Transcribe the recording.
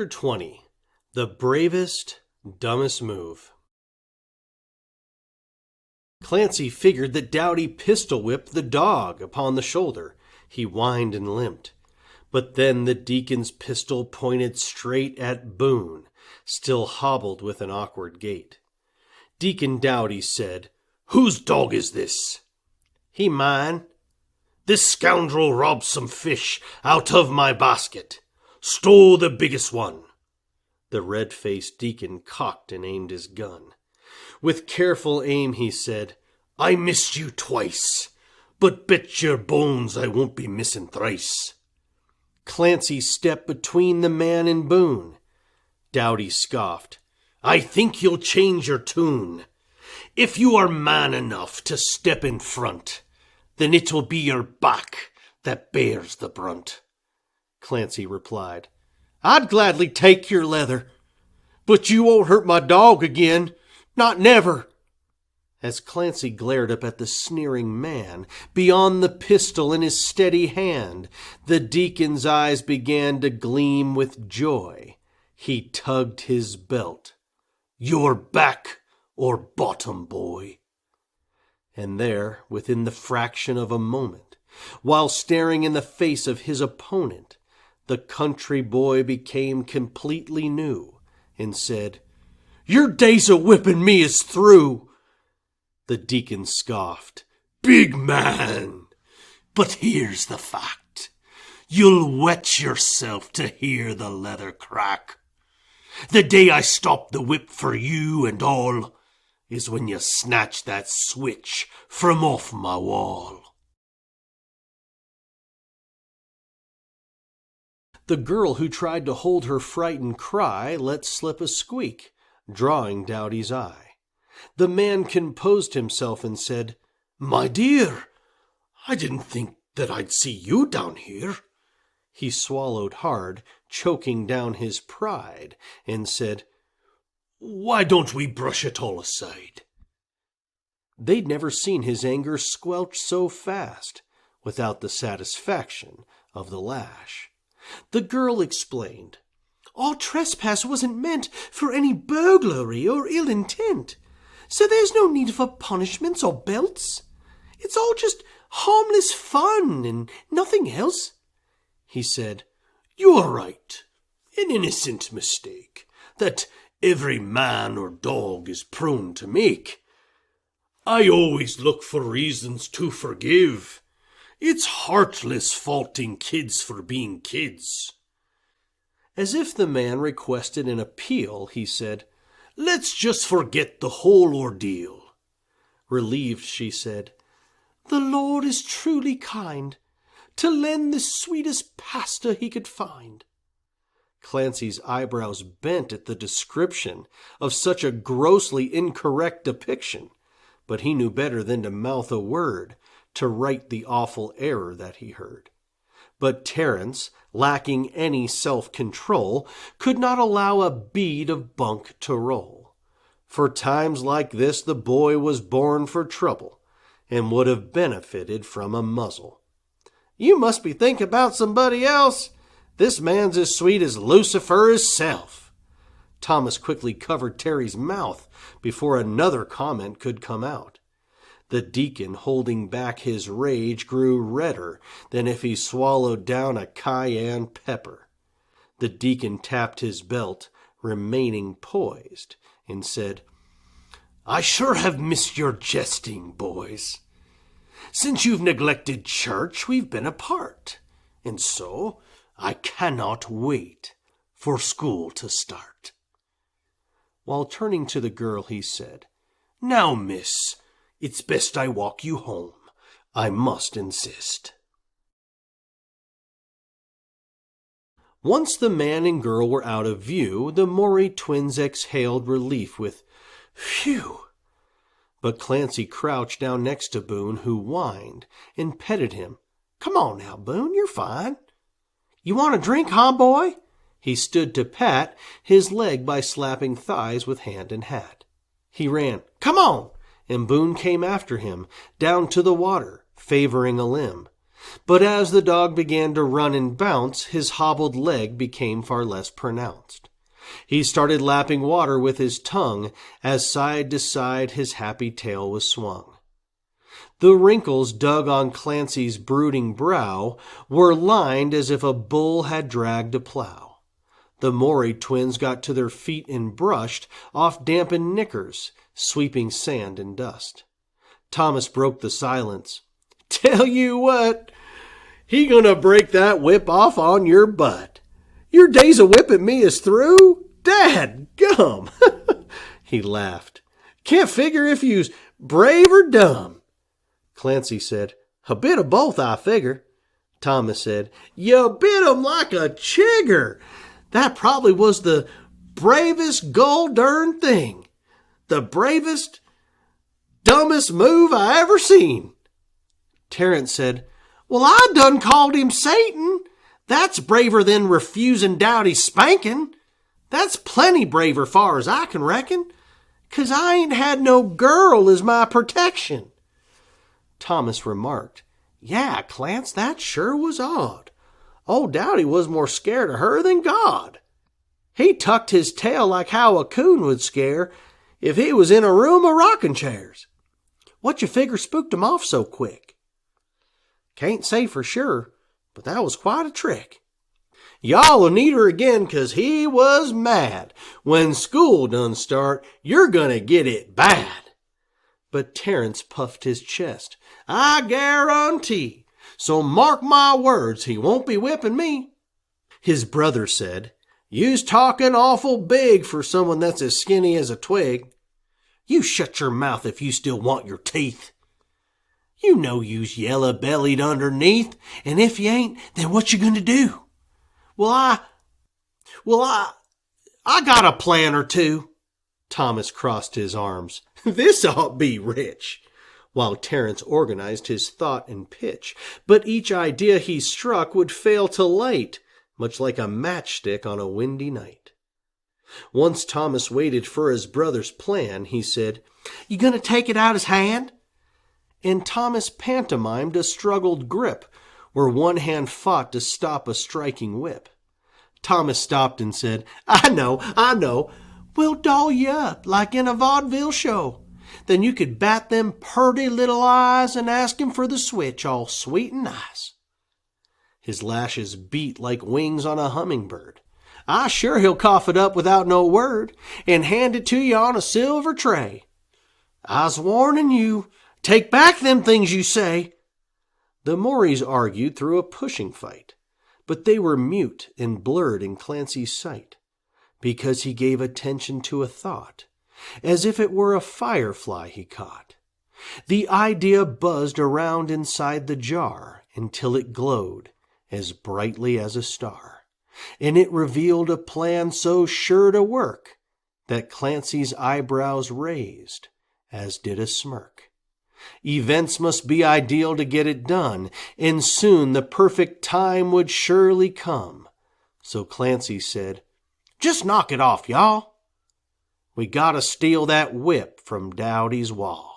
Chapter 20. The Bravest, Dumbest Move. Clancy figured that Dowdy pistol-whipped the dog upon the shoulder. He whined and limped. But then the deacon's pistol pointed straight at Boone, still hobbled with an awkward gait. Deacon Dowdy said, "Whose dog is this?" "He mine." "This scoundrel robbed some fish out of my basket. Stole the biggest one." The red-faced deacon cocked and aimed his gun. With careful aim he said, "I missed you twice, but bet your bones I won't be missing thrice." Clancy stepped between the man and Boone. Dowdy scoffed, "I think you'll change your tune. If you are man enough to step in front, then it will be your back that bears the brunt." Clancy replied, "I'd gladly take your leather, but you won't hurt my dog again, not never." As Clancy glared up at the sneering man, beyond the pistol in his steady hand, the deacon's eyes began to gleam with joy. He tugged his belt. "Your back or bottom, boy." And there, within the fraction of a moment, while staring in the face of his opponent, the country boy became completely new and said, "Your days of whipping me is through." The deacon scoffed, "Big man, but here's the fact. You'll wet yourself to hear the leather crack. The day I stop the whip for you and all is when you snatch that switch from off my wall." The girl who tried to hold her frightened cry let slip a squeak, drawing Dowdy's eye. The man composed himself and said, "My dear, I didn't think that I'd see you down here." He swallowed hard, choking down his pride, and said, "Why don't we brush it all aside?" They'd never seen his anger squelch so fast, without the satisfaction of the lash. The girl explained, "Our trespass wasn't meant for any burglary or ill intent, so there's no need for punishments or belts. It's all just harmless fun and nothing else." He said, "You're right. An innocent mistake that every man or dog is prone to make. I always look for reasons to forgive. It's heartless faulting kids for being kids." As if the man requested an appeal, he said, "Let's just forget the whole ordeal." Relieved, she said, "The Lord is truly kind to lend the sweetest pastor he could find." Clancy's eyebrows bent at the description of such a grossly incorrect depiction, but he knew better than to mouth a word to right the awful error that he heard. But Terence, lacking any self-control, could not allow a bead of bunk to roll. For times like this the boy was born for trouble, and would have benefited from a muzzle. "You must be thinking about somebody else. This man's as sweet as Lucifer hisself." Thomas quickly covered Terry's mouth before another comment could come out. The deacon, holding back his rage, grew redder than if he swallowed down a cayenne pepper. The deacon tapped his belt, remaining poised, and said, "I sure have missed your jesting, boys. Since you've neglected church, we've been apart, and so I cannot wait for school to start." While turning to the girl, he said, "Now, miss, it's best I walk you home. I must insist." Once the man and girl were out of view, the Morey twins exhaled relief with, "Phew!" But Clancy crouched down next to Boone, who whined and petted him. "Come on now, Boone, you're fine. You want a drink, huh, boy?" He stood to pat his leg by slapping thighs with hand and hat. He ran, "Come on!" and Boone came after him, down to the water, favoring a limb. But as the dog began to run and bounce, his hobbled leg became far less pronounced. He started lapping water with his tongue as side to side his happy tail was swung. The wrinkles dug on Clancy's brooding brow were lined as if a bull had dragged a plow. The Morey twins got to their feet and brushed off dampened knickers, sweeping sand and dust. Thomas broke the silence. "Tell you what, he gonna break that whip off on your butt. Your days of whipping me is through? Dad gum!" He laughed. "Can't figure if you's brave or dumb." Clancy said, "A bit of both, I figure." Thomas said, "You bit 'em like a chigger. That probably was the bravest gol darn thing. The bravest, dumbest move I ever seen." Terence said, "Well, I done called him Satan. That's braver than refusing Dowdy's spanking. That's plenty braver far as I can reckon, 'cause I ain't had no girl as my protection." Thomas remarked, "Yeah, Clance, that sure was odd. Old Dowdy was more scared of her than God. He tucked his tail like how a coon would scare if he was in a room of rocking chairs. What you figure spooked him off so quick?" "Can't say for sure, but that was quite a trick. Y'all'll need her again, 'cause he was mad. When school done start, you're gonna get it bad." But Terence puffed his chest. "I guarantee. So mark my words, he won't be whipping me." His brother said, "You's talking awful big for someone that's as skinny as a twig. You shut your mouth if you still want your teeth. You know you's yellow-bellied underneath, and if you ain't, then what you gonna do?" Well, I got a plan or two." Thomas crossed his arms. "This ought be rich," while Terence organized his thought and pitch. But each idea he struck would fail to light, much like a matchstick on a windy night. Once Thomas waited for his brother's plan, he said, "You gonna take it out his hand?" And Thomas pantomimed a struggled grip, where one hand fought to stop a striking whip. Thomas stopped and said, I know. We'll doll you up like in a vaudeville show. Then you could bat them purty little eyes and ask him for the switch all sweet and nice." His lashes beat like wings on a hummingbird. "I sure he'll cough it up without no word and hand it to you on a silver tray. I's warning you, take back them things you say." The Moreys argued through a pushing fight, but they were mute and blurred in Clancy's sight, because he gave attention to a thought, as if it were a firefly he caught. The idea buzzed around inside the jar until it glowed as brightly as a star, and it revealed a plan so sure to work that Clancy's eyebrows raised, as did a smirk. Events must be ideal to get it done, and soon the perfect time would surely come. So Clancy said, "Just knock it off, y'all. We gotta steal that whip from Dowdy's wall."